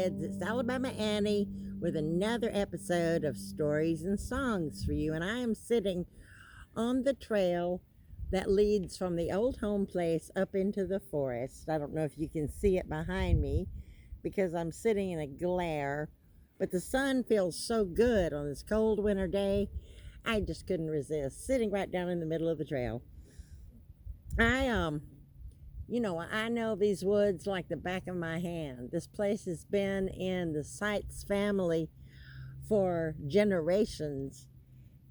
kids. It's Alabama Annie with another episode of Stories and Songs for you. And I am sitting on the trail that leads from the old home place up into the forest. I don't know if you can see it behind me because I'm sitting in a glare, but the sun feels so good on this cold winter day. I just couldn't resist sitting right down in the middle of the trail. I know these woods like the back of my hand. This place has been in the Seitz family for generations,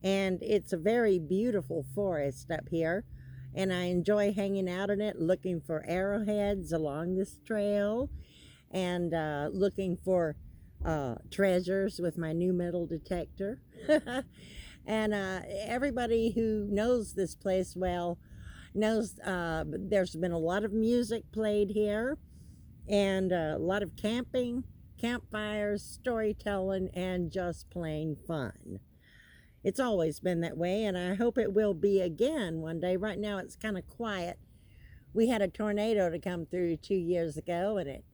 and it's a very beautiful forest up here. And I enjoy hanging out in it, looking for arrowheads along this trail, and looking for treasures with my new metal detector. And everybody who knows this place well knows there's been a lot of music played here, and a lot of camping, campfires, storytelling, and just plain fun. It's always been that way, and I hope it will be again one day. Right now, it's kind of quiet. We had a tornado to come through 2 years ago, and it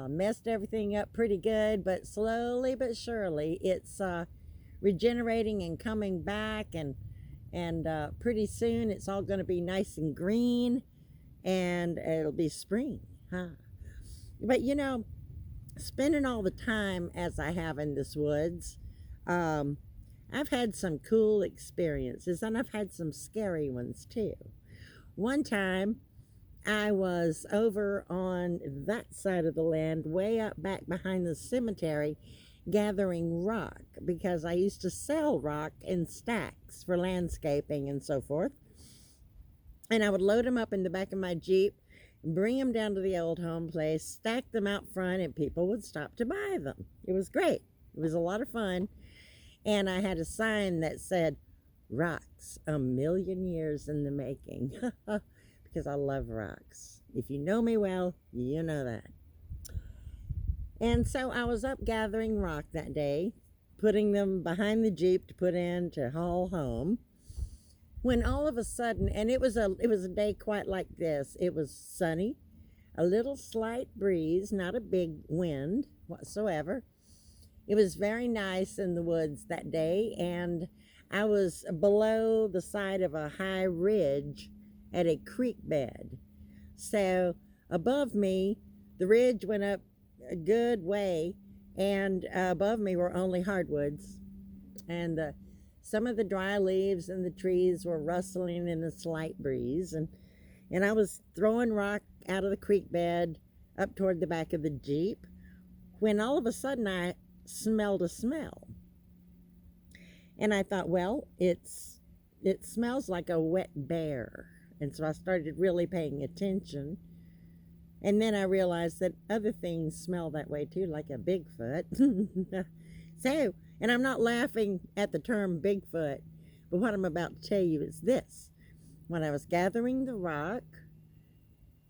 messed everything up pretty good, but slowly but surely, it's regenerating and coming back, and pretty soon it's all going to be nice and green, and it'll be spring, huh? But spending all the time as I have in this woods, um, I've had some cool experiences, and I've had some scary ones too. One time, I was over on that side of the land, way up back behind the cemetery, gathering rock because I used to sell rock in stacks for landscaping and so forth. And I would load them up in the back of my Jeep, bring them down to the old home place, stack them out front, and people would stop to buy them. It was great. It was a lot of fun. And I had a sign that said, "Rocks, a million years in the making," because I love rocks. If you know me well, you know that. And so I was up gathering rock that day, putting them behind the Jeep to put in to haul home, when all of a sudden, and it was a day quite like this. It was sunny, a little slight breeze, not a big wind whatsoever. It was very nice in the woods that day, and I was below the side of a high ridge at a creek bed. So above me, the ridge went up a good way, and above me were only hardwoods, and some of the dry leaves and the trees were rustling in a slight breeze, and I was throwing rock out of the creek bed up toward the back of the Jeep when all of a sudden I smelled a smell, and I thought, well, it smells like a wet bear. And so I started really paying attention. And then I realized that other things smell that way too, like a Bigfoot. So, and I'm not laughing at the term Bigfoot, but what I'm about to tell you is this. When I was gathering the rock,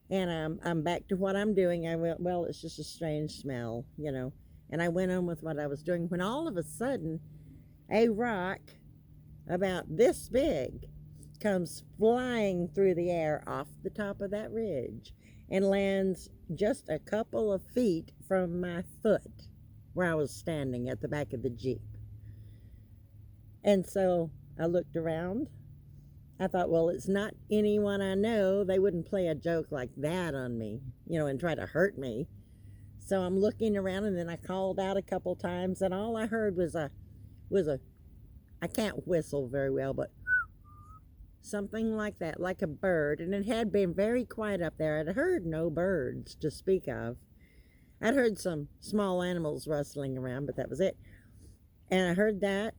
and I'm back to what I'm doing, I went, well, it's just a strange smell, and I went on with what I was doing, when all of a sudden, a rock about this big comes flying through the air off the top of that ridge and lands just a couple of feet from my foot where I was standing at the back of the Jeep. And so I looked around. I thought, well, it's not anyone I know. They wouldn't play a joke like that on me, and try to hurt me. So I'm looking around, and then I called out a couple times, and all I heard was a I can't whistle very well, but something like that, like a bird. And it had been very quiet up there. I'd heard no birds to speak of. I'd heard some small animals rustling around, but that was it. And I heard that,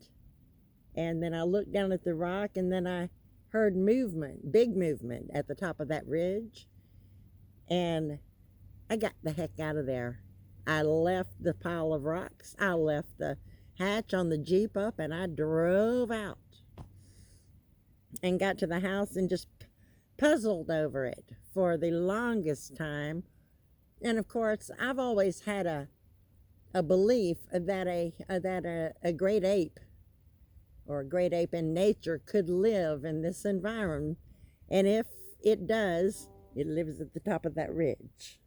and then I looked down at the rock, and then I heard movement, big movement at the top of that ridge. And I got the heck out of there. I left the pile of rocks. I left the hatch on the Jeep up, and I drove out and got to the house and just puzzled over it for the longest time. And of course, I've always had a belief that a great ape, or a great ape in nature, could live in this environment. And if it does, it lives at the top of that ridge.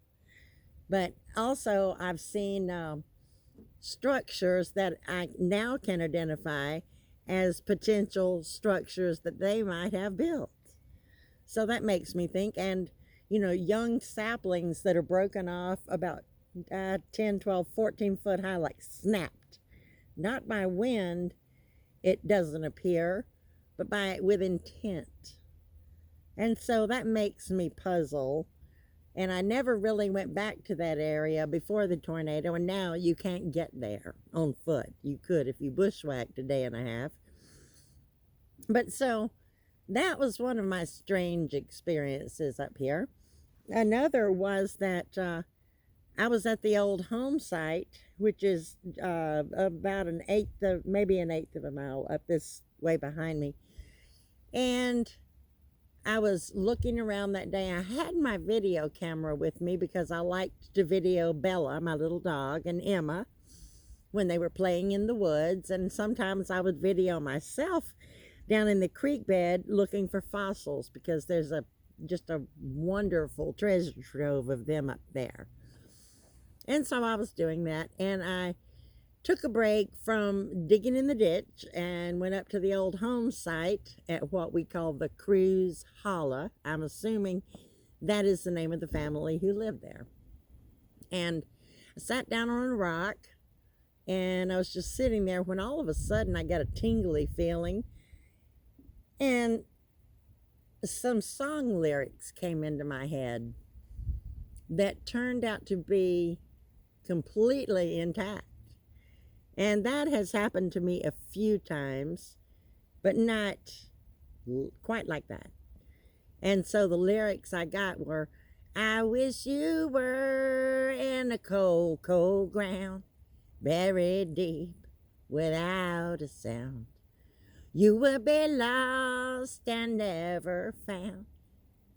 But also, I've seen structures that I now can identify as potential structures that they might have built. So that makes me think. And, young saplings that are broken off about 10, 12, 14 foot high, like snapped, not by wind, it doesn't appear, but with intent. And so that makes me puzzle. And I never really went back to that area before the tornado, and now you can't get there on foot. You could if you bushwhacked a day and a half. But so that was one of my strange experiences up here. Another was that I was at the old home site, which is about maybe an eighth of a mile up this way behind me. And I was looking around that day. I had my video camera with me because I liked to video Bella, my little dog, and Emma when they were playing in the woods. And sometimes I would video myself down in the creek bed looking for fossils because there's just a wonderful treasure trove of them up there. And so I was doing that, and I took a break from digging in the ditch and went up to the old home site at what we call the Cruz Holla. I'm assuming that is the name of the family who lived there. And I sat down on a rock, and I was just sitting there when all of a sudden I got a tingly feeling, and some song lyrics came into my head that turned out to be completely intact. And that has happened to me a few times, but not quite like that. And so the lyrics I got were, I wish you were in a cold, cold ground, buried deep without a sound. You would be lost and never found,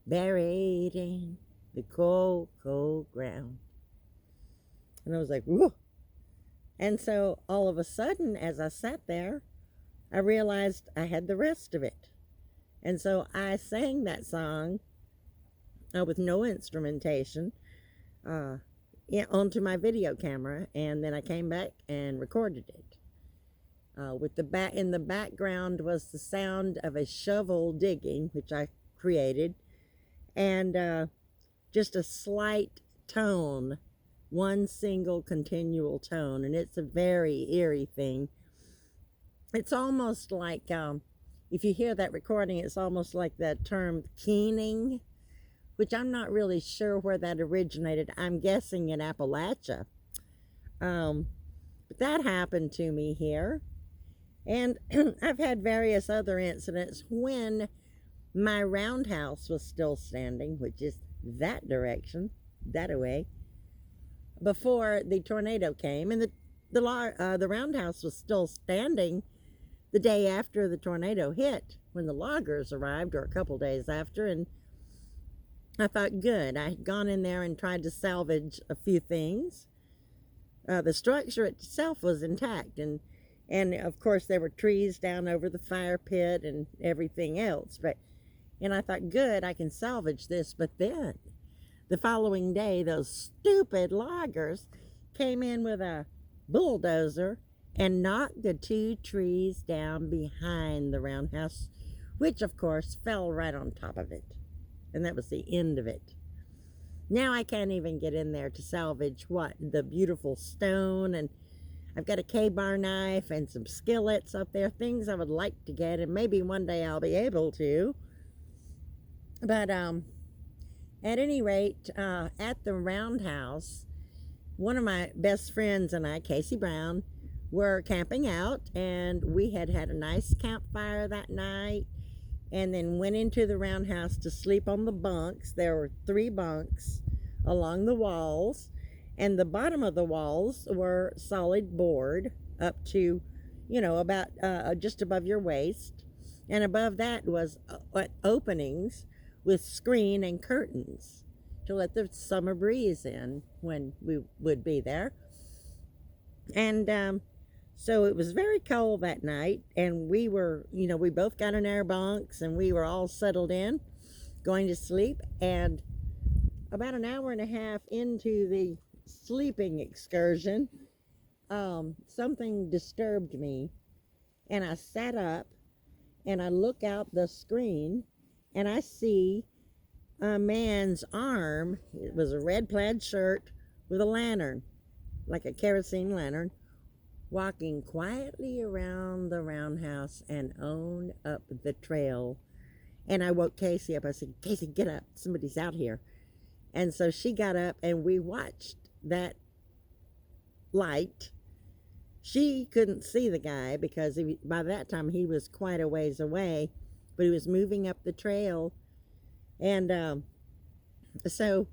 buried in the cold, cold ground. And I was like, whoa. And so all of a sudden, as I sat there, I realized I had the rest of it. And so I sang that song with no instrumentation onto my video camera. And then I came back and recorded it. In the background was the sound of a shovel digging, which I created, and just a slight tone, one single continual tone, and it's a very eerie thing. It's almost like, if you hear that recording, it's almost like the term keening, which I'm not really sure where that originated. I'm guessing in Appalachia. But that happened to me here. And I've had various other incidents when my roundhouse was still standing, which is that direction, that away, before the tornado came. And the roundhouse was still standing the day after the tornado hit, when the loggers arrived, or a couple days after. And I thought, good, I had gone in there and tried to salvage a few things. The structure itself was intact, and of course there were trees down over the fire pit and everything else. And I thought, good, I can salvage this. But then the following day, those stupid loggers came in with a bulldozer and knocked the 2 trees down behind the roundhouse, which of course fell right on top of it. And that was the end of it. Now I can't even get in there to salvage the beautiful stone, and I've got a K-bar knife and some skillets up there, things I would like to get, and maybe one day I'll be able to. But at any rate, at the roundhouse, one of my best friends and I, Casey Brown, were camping out, and we had a nice campfire that night, and then went into the roundhouse to sleep on the bunks. There were 3 bunks along the walls, and the bottom of the walls were solid board up to, about just above your waist. And above that was openings with screen and curtains to let the summer breeze in when we would be there. And so it was very cold that night, and we were, we both got in our bunks, and we were all settled in, going to sleep. And about an hour and a half into the sleeping excursion, something disturbed me, and I sat up and I look out the screen and I see a man's arm. It was a red plaid shirt with a lantern, like a kerosene lantern, walking quietly around the roundhouse and on up the trail. And I woke Casey up. I said, Casey, get up. Somebody's out here. And so she got up and we watched that light. She couldn't see the guy because by that time he was quite a ways away, but he was moving up the trail. And so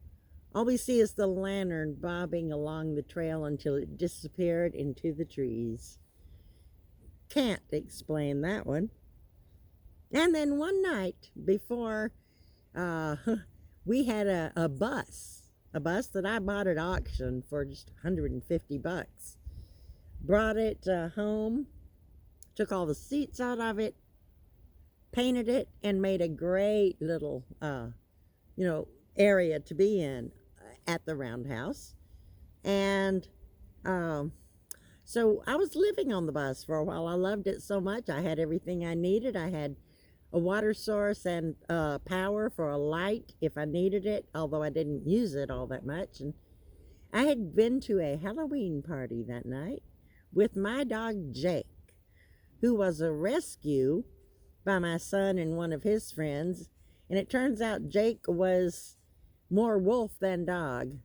all we see is the lantern bobbing along the trail until it disappeared into the trees. Can't explain that one. And then one night before, we had a bus that I bought at auction for just $150. Brought it home, took all the seats out of it, painted it, and made a great little, area to be in at the roundhouse. And so I was living on the bus for a while. I loved it so much. I had everything I needed. I had a water source and power for a light if I needed it, although I didn't use it all that much. And I had been to a Halloween party that night with my dog Jake, who was a rescue by my son and one of his friends. And it turns out Jake was more wolf than dog.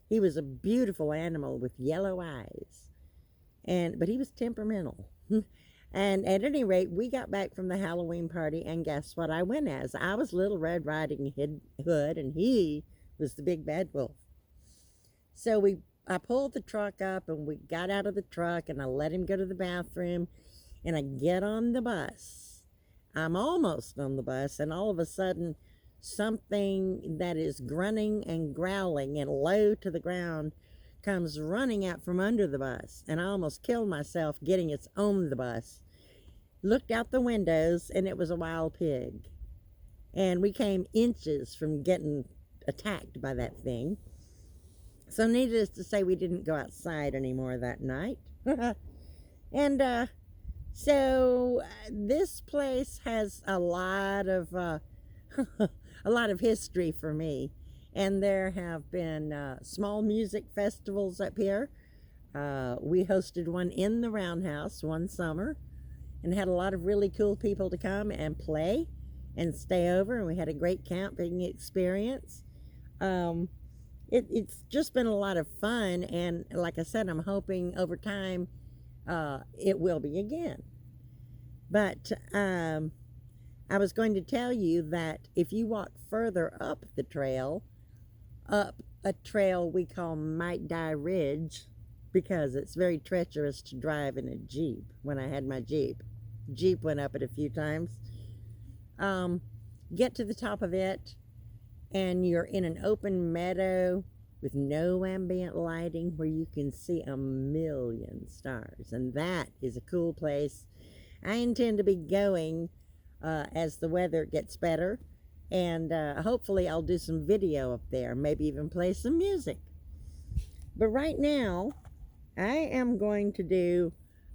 He was a beautiful animal with yellow eyes, but he was temperamental. And at any rate, we got back from the Halloween party, and guess what I went as? I was Little Red Riding Hood, and he was the big bad wolf. So I pulled the truck up, and we got out of the truck, and I let him go to the bathroom, and I get on the bus. I'm almost on the bus, and all of a sudden, something that is grunting and growling and low to the ground comes running out from under the bus, and I almost killed myself getting it on the bus. Looked out the windows, and it was a wild pig. And we came inches from getting attacked by that thing. So needless to say, we didn't go outside anymore that night. And so this place has a lot of a lot of history for me. And there have been small music festivals up here. We hosted one in the Roundhouse one summer and had a lot of really cool people to come and play and stay over. And we had a great camping experience. It's just been a lot of fun. And like I said, I'm hoping over time it will be again. But I was going to tell you that if you walk further up the trail, up a trail we call Might Die Ridge, because it's very treacherous to drive in a Jeep. When I had my Jeep went up it a few times. Get to the top of it, and you're in an open meadow with no ambient lighting where you can see a million stars, and that is a cool place. I intend to be going as the weather gets better. And hopefully I'll do some video up there, maybe even play some music. But right now, I am going to do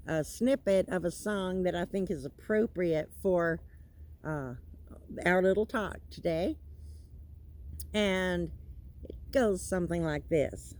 a snippet of a song that I think is appropriate for our little talk today. And it goes something like this.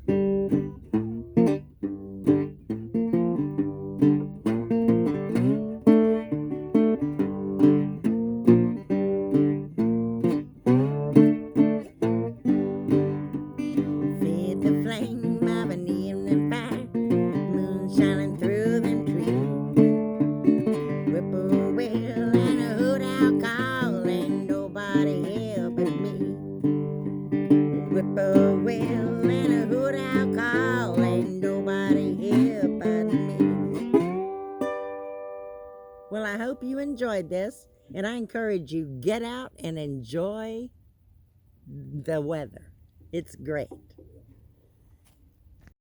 Well, I hope you enjoyed this, and I encourage you, get out and enjoy the weather. It's great.